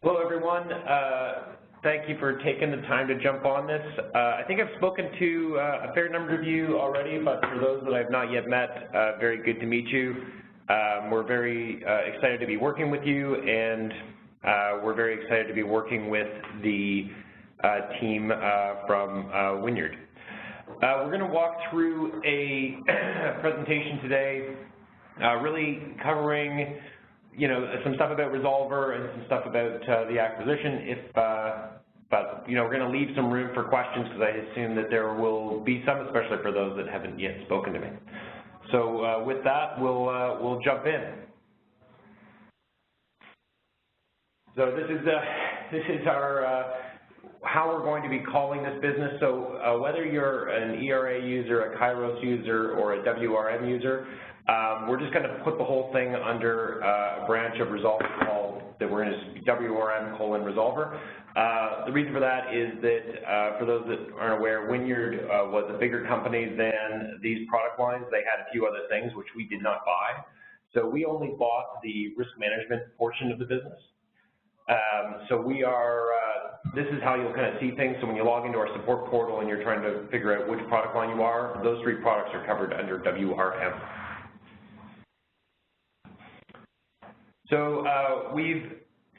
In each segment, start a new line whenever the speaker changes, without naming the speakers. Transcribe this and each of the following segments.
Hello, everyone. Thank you for taking the time to jump on this. I think I've spoken to a fair number of you already, but for those that I've not yet met, very good to meet you. We're very excited to be working with you, and we're very excited to be working with the team from Wynyard. We're going to walk through a presentation today, really covering some stuff about Resolver and some stuff about the acquisition. But we're going to leave some room for questions because I assume that there will be some, especially for those that haven't yet spoken to me. So with that, we'll jump in. So this is our how we're going to be calling this business. So whether you're an ERA user, a Kairos user, or a WRM user, we're just going to put the whole thing under a branch of Resolver called that we're going to WRM:Resolver. The reason for that is that for those that aren't aware, Wynyard was a bigger company than these product lines. They had a few other things which we did not buy. So we only bought the risk management portion of the business. So we are, this is how you'll kind of see things. So when you log into our support portal and you're trying to figure out which product line you are, those three products are covered under WRM. So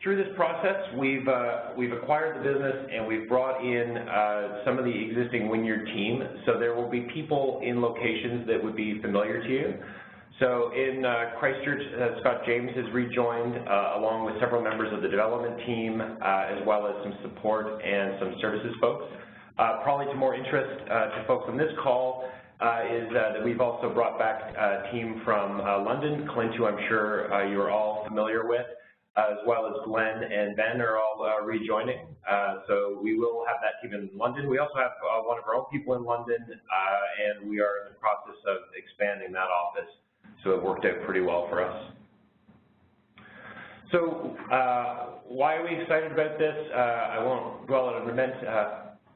through this process, we've acquired the business and we've brought in some of the existing Wynyard team. So there will be people in locations that would be familiar to you. So in Christchurch, Scott James has rejoined along with several members of the development team, as well as some support and some services folks. Probably to more interest to folks on this call is that we've also brought back a team from London. Clint, who I'm sure you're all familiar with, as well as Glenn and Ben are all rejoining. So we will have that team in London. We also have one of our own people in London, and we are in the process of expanding that office. So it worked out pretty well for us. So why are we excited about this? I won't dwell on it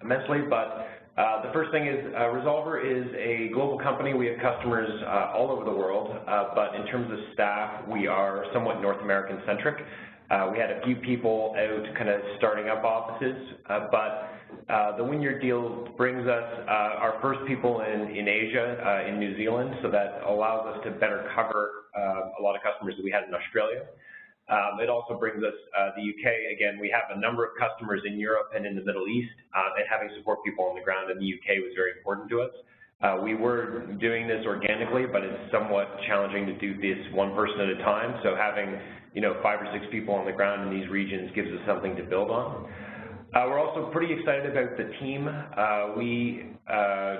immensely, but the first thing is Resolver is a global company. We have customers all over the world, but in terms of staff, we are somewhat North American centric. We had a few people out kind of starting up offices, but the Wynyard deal brings us our first people in Asia, in New Zealand, so that allows us to better cover a lot of customers that we had in Australia. It also brings us the UK. Again, we have a number of customers in Europe and in the Middle East, and having support people on the ground in the UK was very important to us. We were doing this organically, but it's somewhat challenging to do this one person at a time. So having 5 or 6 people on the ground in these regions gives us something to build on. We're also pretty excited about the team.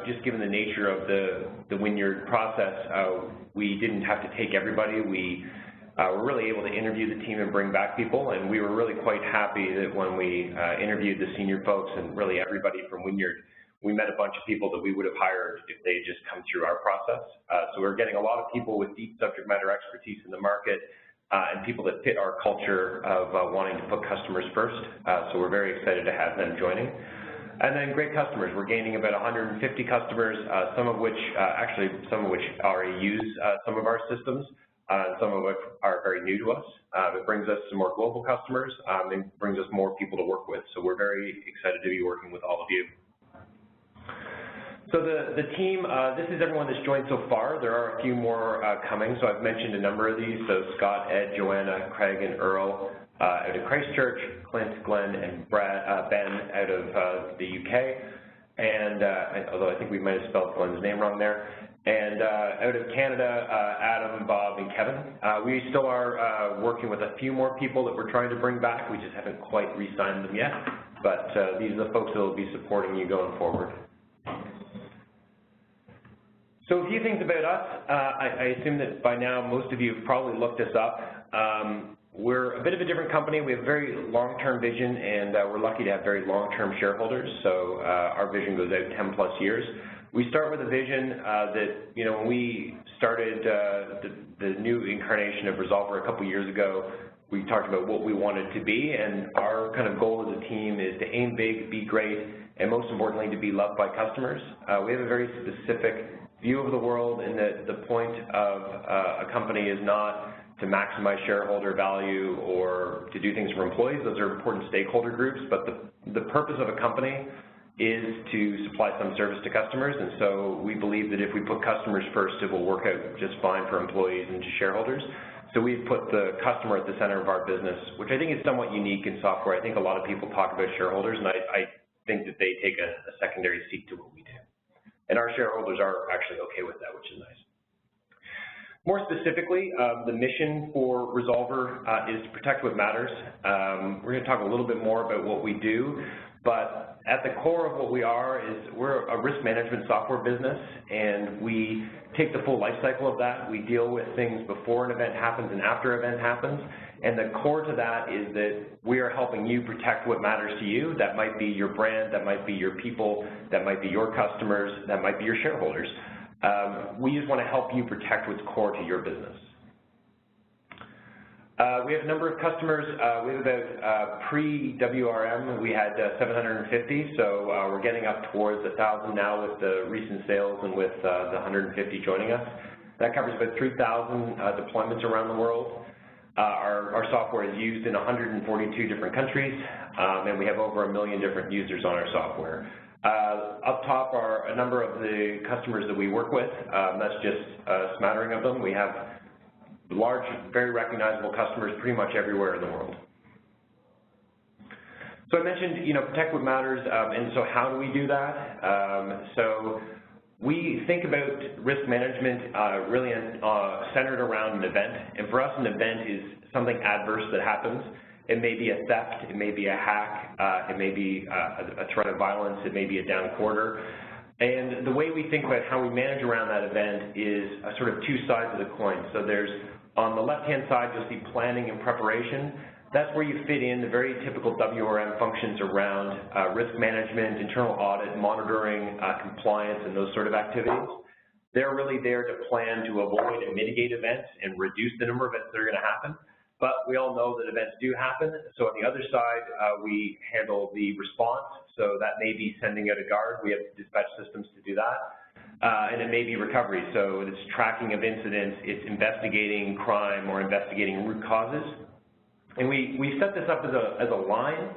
Just given the nature of the Wynyard process, we didn't have to take everybody. We were really able to interview the team and bring back people, and we were really quite happy that when we interviewed the senior folks and really everybody from Wynyard, we met a bunch of people that we would have hired if they had just come through our process. So we're getting a lot of people with deep subject matter expertise in the market, and people that fit our culture of wanting to put customers first. So we're very excited to have them joining. And then great customers. We're gaining about 150 customers, some of which already use some of our systems, some of which are very new to us. It brings us some more global customers, and brings us more people to work with. So we're very excited to be working with all of you. So the team, this is everyone that's joined so far. There are a few more coming, so I've mentioned a number of these. So Scott, Ed, Joanna, Craig, and Earl out of Christchurch, Clint, Glenn, and Ben out of the UK, and although I think we might have spelled Glenn's name wrong there, and out of Canada, Adam, Bob, and Kevin. We still are working with a few more people that we're trying to bring back. We just haven't quite re-signed them yet, but these are the folks that will be supporting you going forward. So a few things about us. I assume that by now most of you have probably looked us up. We're a bit of a different company. We have a very long-term vision, and we're lucky to have very long-term shareholders. So our vision goes out 10+ years. We start with a vision that, when we started the new incarnation of Resolver a couple years ago, we talked about what we wanted to be, and our kind of goal as a team is to aim big, be great, and most importantly, to be loved by customers. We have a very specific view of the world, in that the point of a company is not to maximize shareholder value or to do things for employees. Those are important stakeholder groups, but the purpose of a company is to supply some service to customers, and so we believe that if we put customers first, it will work out just fine for employees and to shareholders. So we've put the customer at the center of our business, which I think is somewhat unique in software. I think a lot of people talk about shareholders, and I think that they take a secondary seat to what we do. And our shareholders are actually okay with that, which is nice. More specifically, the mission for Resolver is to protect what matters. We're going to talk a little bit more about what we do, but at the core of what we are is we're a risk management software business, and we take the full life cycle of that. We deal with things before an event happens and after an event happens, and the core to that is that we are helping you protect what matters to you. That might be your brand, that might be your people, that might be your customers, that might be your shareholders. We just want to help you protect what's core to your business. We have a number of customers. We have about pre-WRM, we had 750, so we're getting up towards 1,000 now with the recent sales and with the 150 joining us. That covers about 3,000 deployments around the world. Our software is used in 142 different countries, and we have over 1 million different users on our software. Up top are a number of the customers that we work with. That's just a smattering of them. We have large, very recognizable customers pretty much everywhere in the world. So I mentioned, protect what matters, and so how do we do that? So we think about risk management really centered around an event, and for us an event is something adverse that happens. It may be a theft, it may be a hack, it may be a threat of violence, it may be a down quarter. And the way we think about how we manage around that event is sort of two sides of the coin. So there's, on the left-hand side, you'll see planning and preparation. That's where you fit in the very typical WRM functions around risk management, internal audit, monitoring, compliance, and those sort of activities. They're really there to plan to avoid and mitigate events and reduce the number of events that are going to happen. But we all know that events do happen. So on the other side, we handle the response. So that may be sending out a guard. We have dispatch systems to do that. And it may be recovery. So it's tracking of incidents, it's investigating crime or investigating root causes. And we set this up as a line.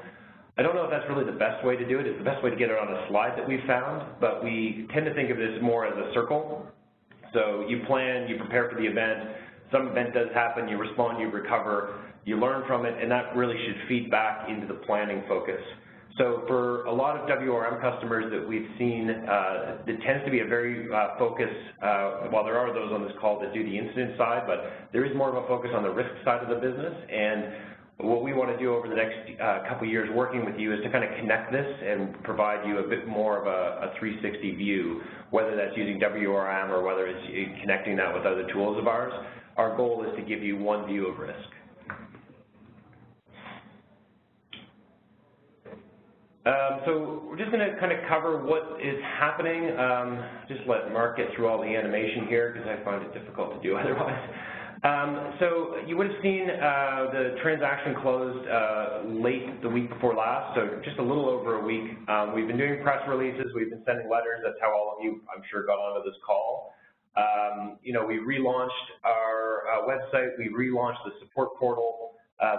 I don't know if that's really the best way to do it. It's the best way to get it on a slide that we found, but we tend to think of this more as a circle. So you plan, you prepare for the event. Some event does happen, you respond, you recover, you learn from it, and that really should feed back into the planning focus. So for a lot of WRM customers that we've seen, it tends to be a very focus, while there are those on this call that do the incident side, but there is more of a focus on the risk side of the business. And what we want to do over the next couple of years working with you is to kind of connect this and provide you a bit more of a 360 view, whether that's using WRM or whether it's connecting that with other tools of ours. Our goal is to give you one view of risk. So we're just going to kind of cover what is happening. Just let Mark get through all the animation here because I find it difficult to do otherwise. So you would have seen the transaction closed late the week before last, so just a little over a week. We've been doing press releases, we've been sending letters. That's how all of you, I'm sure, got onto this call. We relaunched our website, we relaunched the support portal,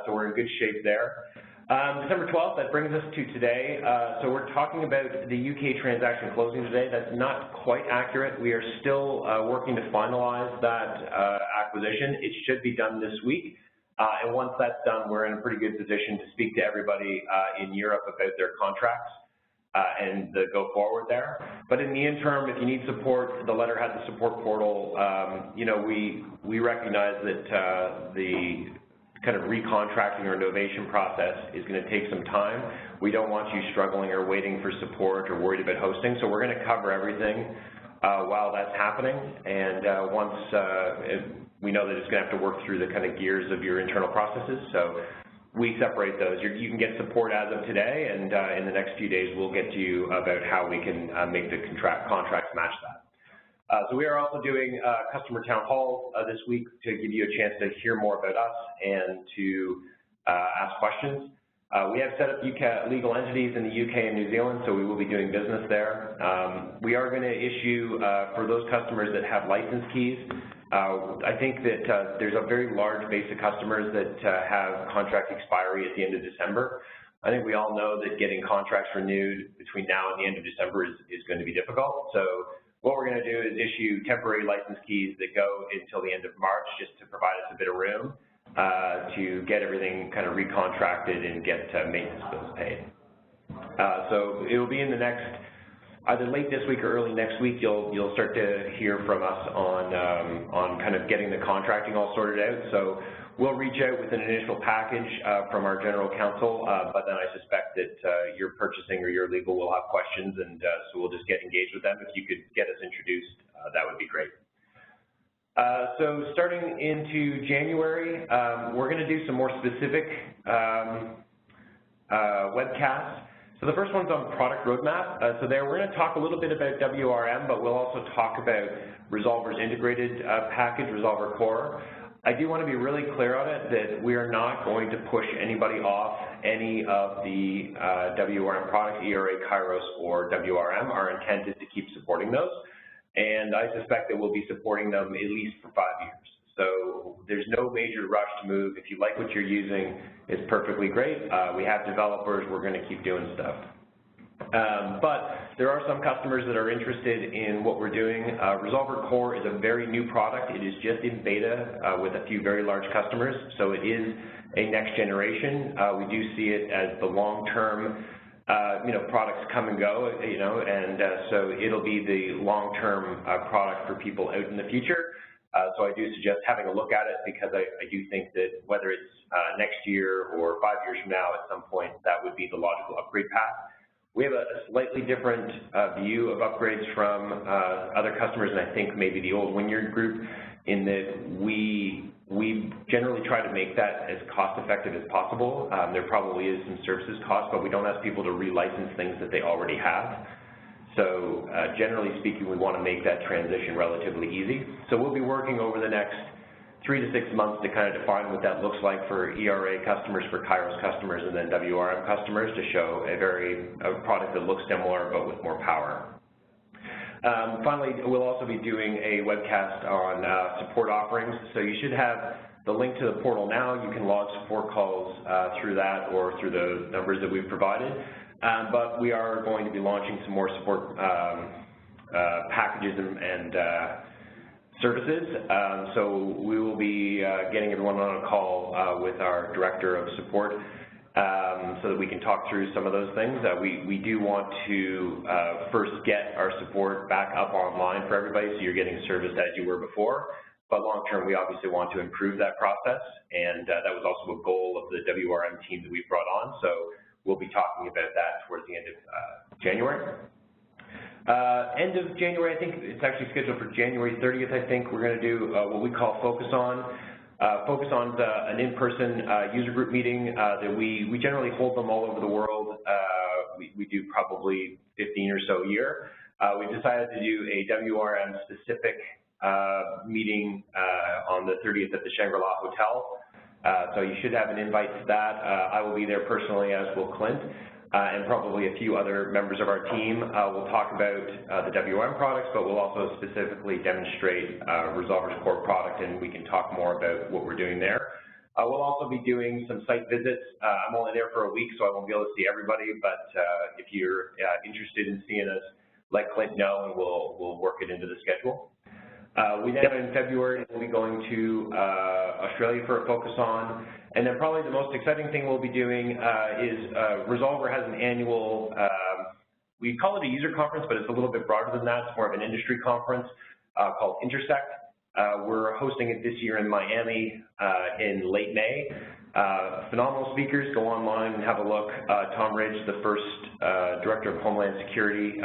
so we're in good shape there. December 12th, that brings us to today. So we're talking about the UK transaction closing today. That's not quite accurate. We are still working to finalize that acquisition. It should be done this week. And once that's done, we're in a pretty good position to speak to everybody in Europe about their contracts and the go forward there. But in the interim, if you need support, the letter has the support portal. We recognize that the kind of recontracting or novation process is going to take some time. We don't want you struggling or waiting for support or worried about hosting, so we're going to cover everything while that's happening. And once we know that it's going to have to work through the kind of gears of your internal processes, so we separate those. You can get support as of today, and in the next few days we'll get to you about how we can make the contracts match that. So we are also doing customer town hall this week to give you a chance to hear more about us and to ask questions. We have set up legal entities in the UK and New Zealand, so we will be doing business there. We are going to issue, for those customers that have license keys, I think that there's a very large base of customers that have contract expiry at the end of December. I think we all know that getting contracts renewed between now and the end of December is going to be difficult. So what we're going to do is issue temporary license keys that go until the end of March, just to provide us a bit of room to get everything kind of recontracted and get maintenance bills paid. So it will be in the next, either late this week or early next week, you'll start to hear from us on kind of getting the contracting all sorted out. So we'll reach out with an initial package from our general counsel, but then I suspect that your purchasing or your legal will have questions, and so we'll just get engaged with them. If you could get us introduced, that would be great. So starting into January, we're going to do some more specific webcasts. So the first one's on product roadmap. So there we're going to talk a little bit about WRM, but we'll also talk about Resolver's integrated package, Resolver Core. I do want to be really clear on it that we are not going to push anybody off any of the WRM products, ERA, Kairos, or WRM. Our intent is to keep supporting those, and I suspect that we'll be supporting them at least for 5 years. So there's no major rush to move. If you like what you're using, it's perfectly great. We have developers. We're going to keep doing stuff. But there are some customers that are interested in what we're doing. Resolver Core is a very new product. It is just in beta with a few very large customers, so it is a next generation. We do see it as the long-term, products come and go, and so it'll be the long-term product for people out in the future. So I do suggest having a look at it, because I do think that whether it's next year or 5 years from now, at some point, that would be the logical upgrade path. We have a slightly different view of upgrades from other customers, and I think maybe the old Wynyard group, in that we generally try to make that as cost-effective as possible. There probably is some services cost, but we don't ask people to relicense things that they already have. So generally speaking, we want to make that transition relatively easy. So we'll be working over the next 3 to 6 months to kind of define what that looks like for ERA customers, for Kairos customers, and then WRM customers, to show a product that looks similar but with more power. Finally, we'll also be doing a webcast on support offerings. So you should have the link to the portal now. You can log support calls through that or through the numbers that we've provided. But we are going to be launching some more support packages and services. So we will be getting everyone on a call with our director of support so that we can talk through some of those things. We do want to first get our support back up online for everybody, so you're getting service as you were before. But long term, we obviously want to improve that process, and that was also a goal of the WRM team that we've brought on. So we'll be talking about that towards the end of January. End of January, I think it's actually scheduled for January 30th, I think. We're going to do what we call Focus On. Focus On is an in-person user group meeting that we generally hold them all over the world. We do probably 15 or so a year. We've decided to do a WRM-specific meeting on the 30th at the Shangri-La Hotel. So you should have an invite to that. I will be there personally, as will Clint, and probably a few other members of our team. We'll talk about the WRM products, but we'll also specifically demonstrate Resolver's core product, and we can talk more about what we're doing there. We'll also be doing some site visits. I'm only there for a week, so I won't be able to see everybody, but if you're interested in seeing us, let Clint know, and we'll work it into the schedule. We then, in February, we'll be going to Australia for a Focus On. And then probably the most exciting thing we'll be doing is Resolver has an annual, we call it a user conference, but it's a little bit broader than that. It's more of an industry conference called Intersect. We're hosting it this year in Miami in late May. Phenomenal speakers. Go online and have a look. Tom Ridge, the first Director of Homeland Security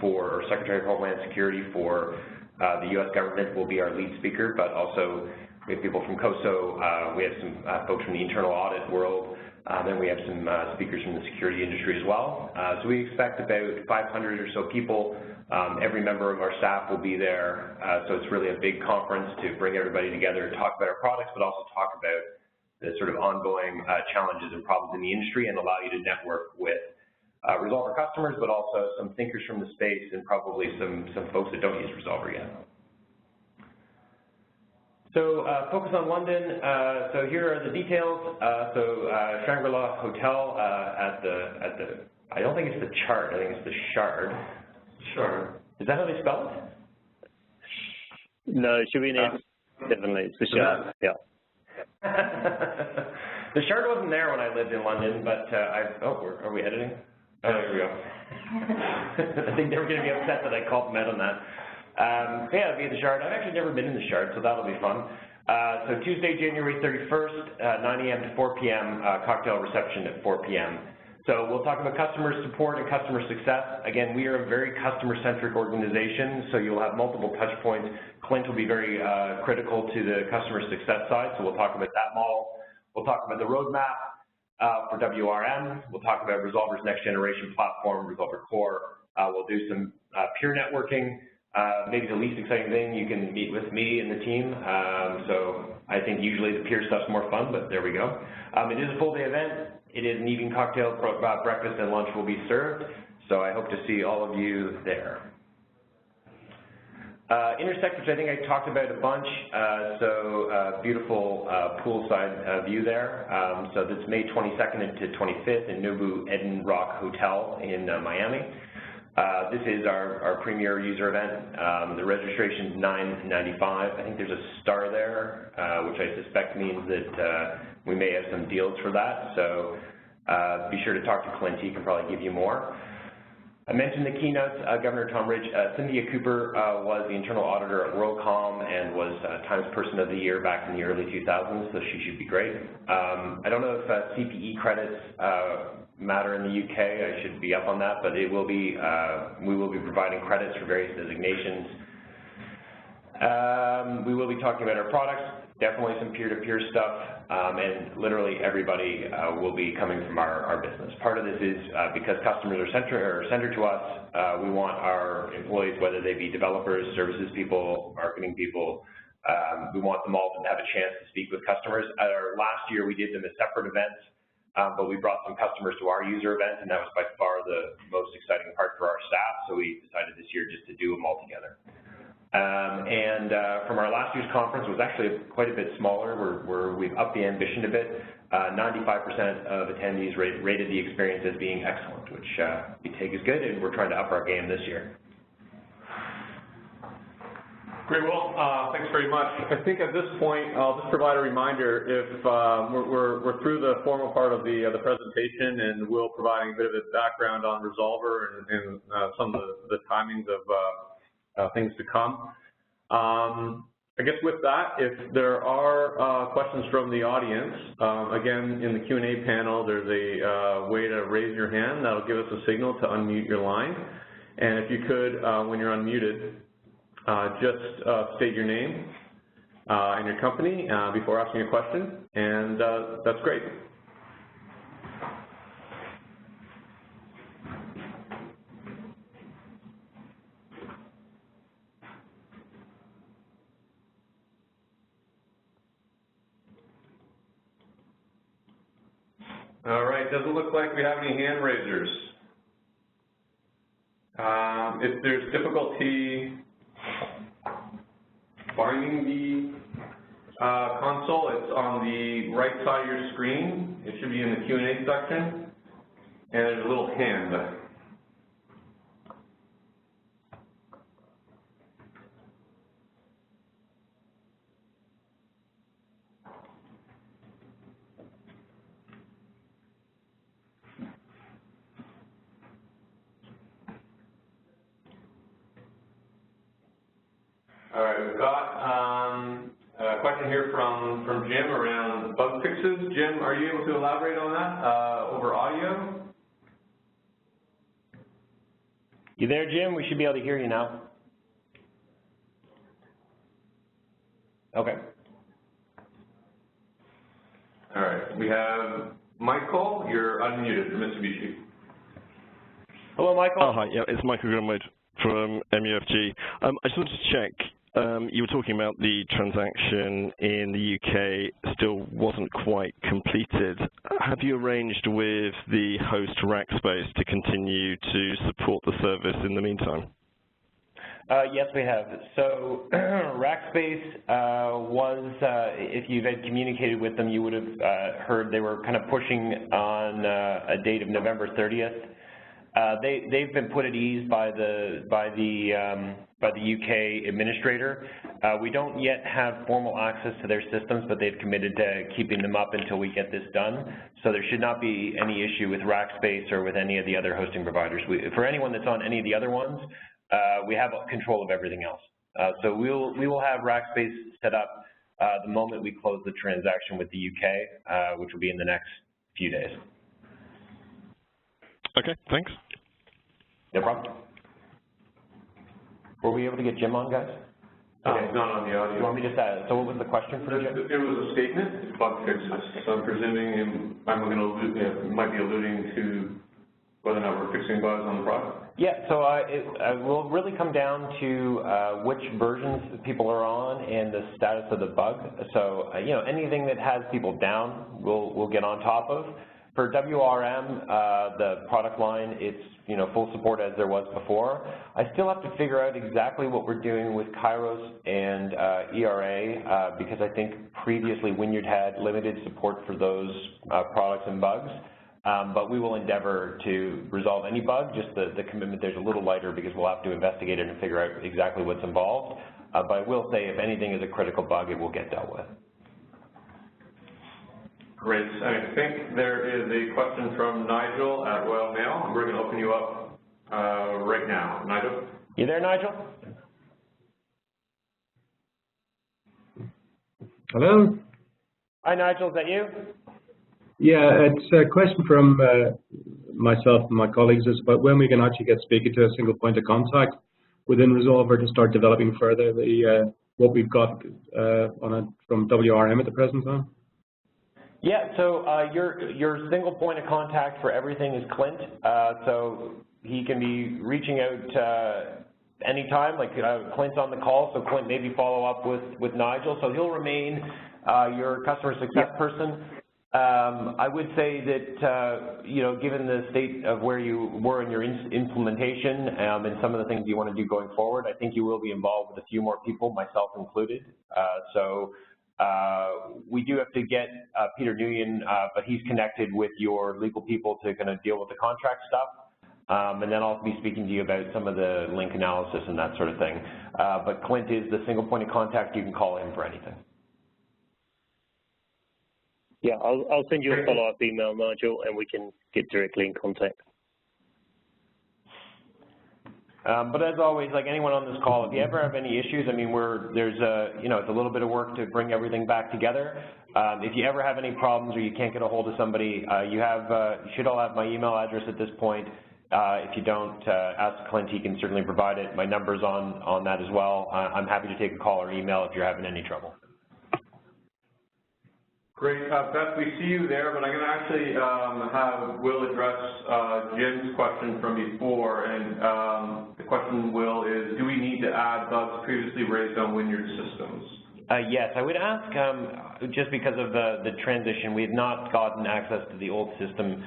or Secretary of Homeland Security for the U.S. government, will be our lead speaker, but also we have people from COSO. We have some folks from the internal audit world. Then we have some speakers from the security industry as well. So we expect about 500 or so people. Every member of our staff will be there. So it's really a big conference to bring everybody together to talk about our products, but also talk about the sort of ongoing challenges and problems in the industry, and allow you to network with Resolver customers, but also some thinkers from the space, and probably some folks that don't use Resolver yet. So focus on London. So here are the details. Shangri-La Hotel at the. I don't think it's the Chart. I think it's the Shard. Shard. Is that how they spell it?
No, it should be definitely. It's the Shard. Yeah.
The Shard wasn't there when I lived in London, but are we editing? Oh, there we go. I think they were going to be upset that I called them out on that. Yeah, it'll be at the Shard. I've actually never been in the Shard, so that'll be fun. So Tuesday, January 31st, 9 a.m. to 4 p.m., cocktail reception at 4 p.m. So we'll talk about customer support and customer success. Again, we are a very customer-centric organization, so you'll have multiple touch points. Clint will be very critical to the customer success side, so we'll talk about that model. We'll talk about the roadmap for WRM. We'll talk about Resolver's next generation platform, Resolver Core. We'll do some peer networking. Maybe the least exciting thing, you can meet with me and the team. So I think usually the peer stuff's more fun, but there we go. It is a full day event. It is an evening cocktail, breakfast and lunch will be served. So I hope to see all of you there. Intersect, which I think I talked about a bunch, beautiful poolside view there. So that's May 22nd to 25th in Nobu Eden Rock Hotel in Miami. This is our premier user event. The registration is $9.95. I think there's a star there, which I suspect means that we may have some deals for that. So be sure to talk to Clint. He can probably give you more. I mentioned the keynotes. Governor Tom Ridge. Cynthia Cooper was the internal auditor at WorldCom and was Times Person of the Year back in the early 2000s, so she should be great. I don't know if CPE credits matter in the UK. I should be up on that, but it will be. We will be providing credits for various designations. We will be talking about our products. Definitely some peer-to-peer stuff, and literally everybody will be coming from our business. Part of this is because customers are centered to us, we want our employees, whether they be developers, services people, marketing people, we want them all to have a chance to speak with customers. At our last year, we did them as separate events, but we brought some customers to our user event, and that was by far the most exciting part for our staff, so we decided this year just to do them all together. From our last year's conference, it was actually quite a bit smaller. We've upped the ambition a bit. 95% of attendees rated the experience as being excellent, which we take as good, and we're trying to up our game this year.
Great, well, thanks very much. I think at this point, I'll just provide a reminder if we're through the formal part of the presentation, and we'll provide a bit of a background on Resolver and some of the timings of things to come. I guess with that, if there are questions from the audience, again, in the Q&A panel, there's a way to raise your hand. That'll give us a signal to unmute your line. And if you could, when you're unmuted, just state your name and your company before asking a question, and that's great. All right, doesn't look like we have any hand raisers. If there's difficulty finding the console, it's on the right side of your screen. It should be in the Q&A section, and there's a little hand. All right, we've got a question here from Jim around bug fixes. Jim, are you able to elaborate on that over audio?
You there, Jim? We should be able to hear you now. Okay.
All right, we have Michael. You're unmuted from Mitsubishi.
Hello, Michael.
Oh, hi. Yeah, it's Michael Grunwood from MUFG. I just wanted to check, you were talking about the transaction in the UK still wasn't quite completed. Have you arranged with the host Rackspace to continue to support the service in the meantime?
Yes, we have. So Rackspace was, if you had communicated with them, you would have heard they were kind of pushing on a date of November 30th. They've been put at ease by the UK administrator. We don't yet have formal access to their systems, but they've committed to keeping them up until we get this done. So there should not be any issue with Rackspace or with any of the other hosting providers. For anyone that's on any of the other ones, we have control of everything else. So we will have Rackspace set up the moment we close the transaction with the UK, which will be in the next few days.
Okay, thanks.
No problem. Were we able to get Jim on, guys?
Okay. He's not on the audio.
You want me to just add, so what was the question for Jim?
It was a statement, bug fixes. So I'm presuming it might be alluding to whether or not we're fixing bugs on the product.
Yeah, so it will really come down to which versions people are on and the status of the bug. So, you know, anything that has people down, we'll get on top of. For WRM, the product line, it's, you know, full support as there was before. I still have to figure out exactly what we're doing with Kairos and ERA because I think previously Wynyard had limited support for those products and bugs. But we will endeavor to resolve any bug. Just the commitment there's a little lighter because we'll have to investigate it and figure out exactly what's involved. But I will say if anything is a critical bug, it will get dealt with.
Great. I think there is a question from Nigel at Royal Mail. We're going to open you up right now. Nigel?
You there, Nigel?
Hello?
Hi, Nigel. Is that you?
Yeah, it's a question from myself and my colleagues is about when we can actually get speaking to a single point of contact within Resolver to start developing further the what we've got from WRM at the present time.
Yeah, so your single point of contact for everything is Clint. So he can be reaching out anytime. Like Clint's on the call, so Clint maybe follow up with Nigel. So he'll remain your customer success person. I would say that, you know, given the state of where you were in your implementation and some of the things you want to do going forward, I think you will be involved with a few more people, myself included. We do have to get Peter Nguyen, but he's connected with your legal people to kind of deal with the contract stuff. And then I'll be speaking to you about some of the link analysis and that sort of thing. But Clint is the single point of contact. You can call him for anything.
Yeah, I'll send you a follow-up email, Nigel, and we can get directly in contact.
But as always, like anyone on this call, if you ever have any issues, I mean, you know, it's a little bit of work to bring everything back together. If you ever have any problems or you can't get a hold of somebody, you should all have my email address at this point. If you don't, ask Clint, he can certainly provide it. My number's on that as well. I'm happy to take a call or email if you're having any trouble.
Great. Beth, we see you there, but I'm going to actually have Will address Jim's question from before. And the question, Will, is do we need to add bugs previously raised on Wynyard systems?
Yes, I would ask, just because of the transition, we have not gotten access to the old system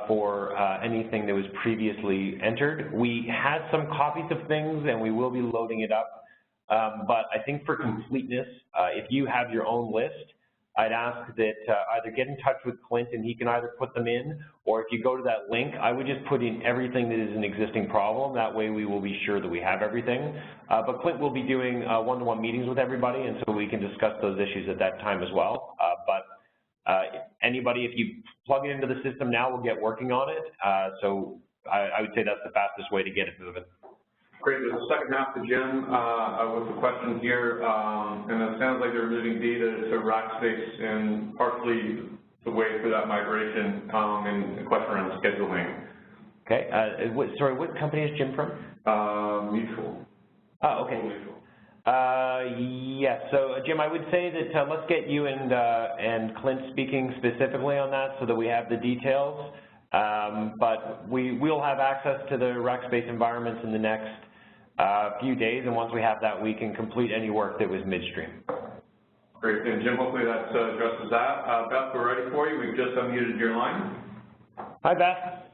for anything that was previously entered. We had some copies of things, and we will be loading it up. But I think for completeness, if you have your own list, I'd ask that either get in touch with Clint and he can either put them in, or if you go to that link, I would just put in everything that is an existing problem. That way we will be sure that we have everything. But Clint will be doing one-to-one meetings with everybody, and so we can discuss those issues at that time as well. Anybody, if you plug it into the system now, will get working on it. So I would say that's the fastest way to get it moving.
Great. There's a second half to Jim with the question here, and it sounds like they're moving data to Rackspace and partially the way for that migration and the question around scheduling.
Okay. Sorry, what company is Jim from?
Mutual.
Oh, okay.
Mutual.
Yes. So, Jim, I would say that let's get you and Clint speaking specifically on that so that we have the details. But we'll have access to the Rackspace environments in the next few days, and once we have that, we can complete any work that was midstream.
Great, and Jim, hopefully that addresses that. Beth, we're ready for you. We've just unmuted your line.
Hi, Beth.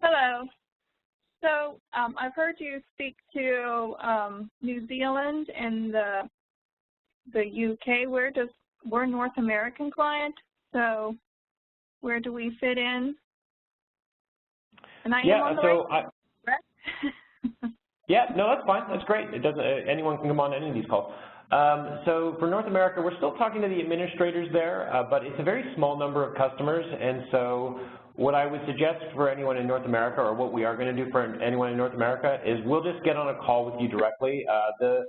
Hello. So I've heard you speak to New Zealand and the UK. We're a North American client, so where do we fit in? And I am on the right track.
Yeah, no, that's fine. That's great. It doesn't. Anyone can come on any of these calls. So for North America, we're still talking to the administrators there, but it's a very small number of customers, and so what I would suggest for anyone in North America, or what we are going to do for anyone in North America, is we'll just get on a call with you directly. The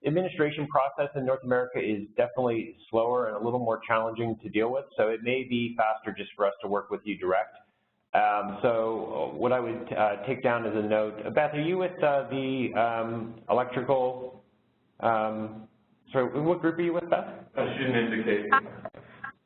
administration process in North America is definitely slower and a little more challenging to deal with, so it may be faster just for us to work with you direct. So what I would take down as a note, Beth, are you with the electrical, sorry, what group are you with, Beth?
I shouldn't indicate.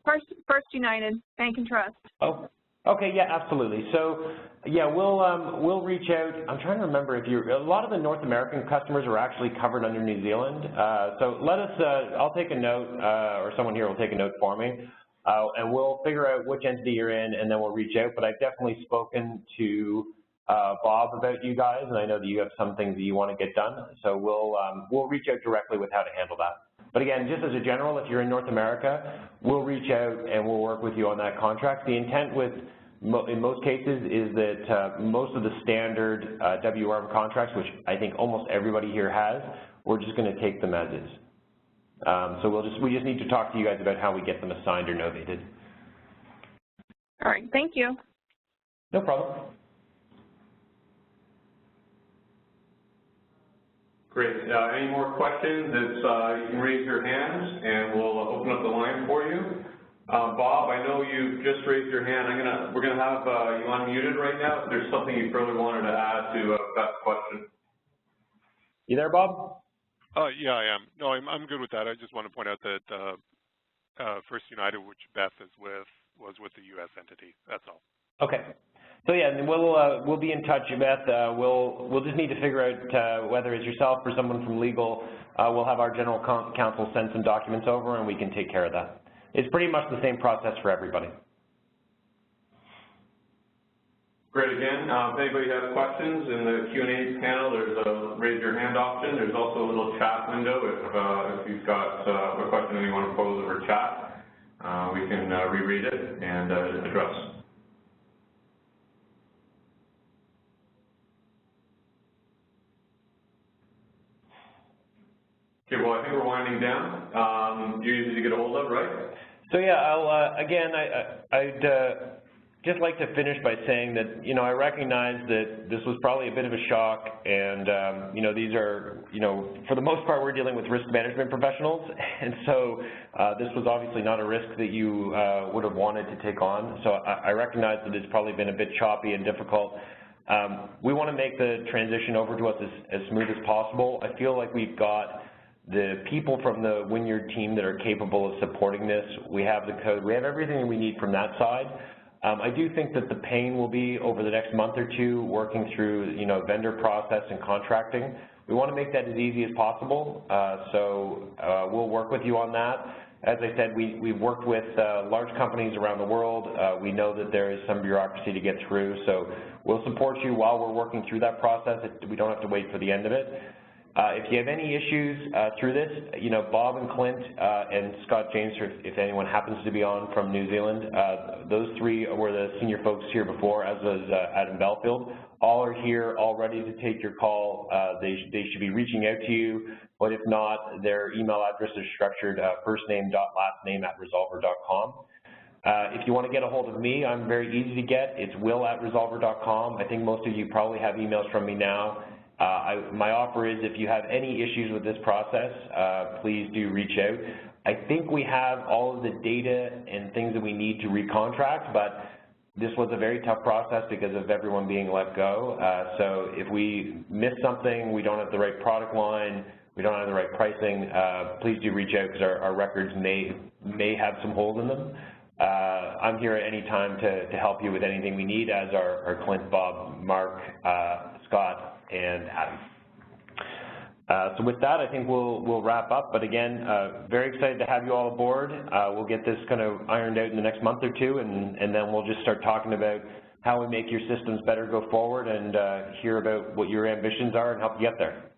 First United Bank and Trust.
Oh, okay, yeah, absolutely. So, yeah, we'll reach out. I'm trying to remember if a lot of the North American customers are actually covered under New Zealand. So let us, I'll take a note, or someone here will take a note for me, and we'll figure out which entity you're in, and then we'll reach out. But I've definitely spoken to Bob about you guys, and I know that you have some things that you want to get done. So we'll reach out directly with how to handle that. But again, just as a general, if you're in North America, we'll reach out and we'll work with you on that contract. The intent in most cases is that most of the standard WRM contracts, which I think almost everybody here has, we're just going to take them as is. So we just need to talk to you guys about how we get them assigned or novated.
All right, thank you.
No problem.
Great. Any more questions? You can raise your hands, and we'll open up the line for you. Bob, I know you just raised your hand. We're gonna have you unmuted right now. If there's something you further wanted to add to Beth's question.
You there, Bob?
Yeah, I am. No, I'm good with that. I just want to point out that First United, which Beth is with, was with the U.S. entity. That's all.
Okay. So yeah, and we'll be in touch, Beth. We'll just need to figure out whether it's yourself or someone from legal. We'll have our general counsel send some documents over, and we can take care of that. It's pretty much the same process for everybody.
Great. Again, if anybody has questions in the Q&A panel, there's a raise your hand option. There's also a little chat window if you've got a question that you want to pose over chat. We can reread it and address. Okay, well, I think we're winding down. You're easy to get a hold of, right?
So yeah, I'd just like to finish by saying that, I recognize that this was probably a bit of a shock, and, these are, for the most part, we're dealing with risk management professionals, and so this was obviously not a risk that you would have wanted to take on. So I recognize that it's probably been a bit choppy and difficult. We want to make the transition over to us as smooth as possible. I feel like we've got the people from the Wynyard team that are capable of supporting this. We have the code. We have everything we need from that side. I do think that the pain will be over the next month or two working through, vendor process and contracting. We want to make that as easy as possible, so we'll work with you on that. As I said, we've worked with large companies around the world. We know that there is some bureaucracy to get through, so we'll support you while we're working through that process. We don't have to wait for the end of it. If you have any issues through this, Bob and Clint and Scott James, if anyone happens to be on from New Zealand, those three were the senior folks here before, as was Adam Belfield. All are here, all ready to take your call. They should be reaching out to you, but if not, their email address is structured firstname.lastname@resolver.com. If you want to get a hold of me, I'm very easy to get. It's will@resolver.com. I think most of you probably have emails from me now. My offer is, if you have any issues with this process, please do reach out. I think we have all of the data and things that we need to recontract, but this was a very tough process because of everyone being let go. So if we miss something, we don't have the right product line, we don't have the right pricing, please do reach out, because our records may have some holes in them. I'm here at any time to help you with anything we need, as are Clint, Bob, Mark, Scott, and Adam. So with that, I think we'll wrap up. But again, very excited to have you all aboard. We'll get this kind of ironed out in the next month or two, and then we'll just start talking about how we make your systems better go forward and hear about what your ambitions are and help you get there.